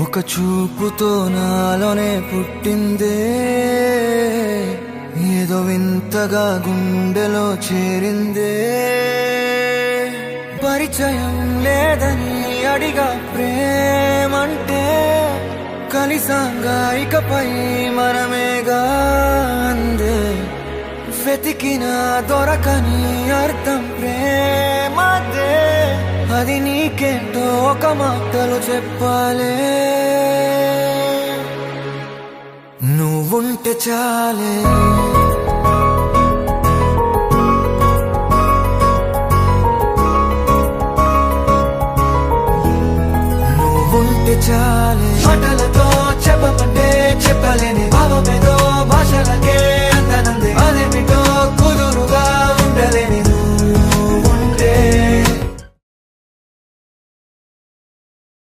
ఒక చూపుతో నాలోనే పుట్టిందే, ఏదో వింతగా గుండెలో చేరిందే. పరిచయం లేదని అడిగా ప్రేమంటే, కలిసాంగా ఇకపై మనమేగా అందే. వెతికిన దొరకని అర్థం ప్రేమదే, అది నీకేంటో ఒక మాటలు చెప్పాలే. నువ్వుంటే చాలే, నువ్వుంటే చాలే. మాటలతో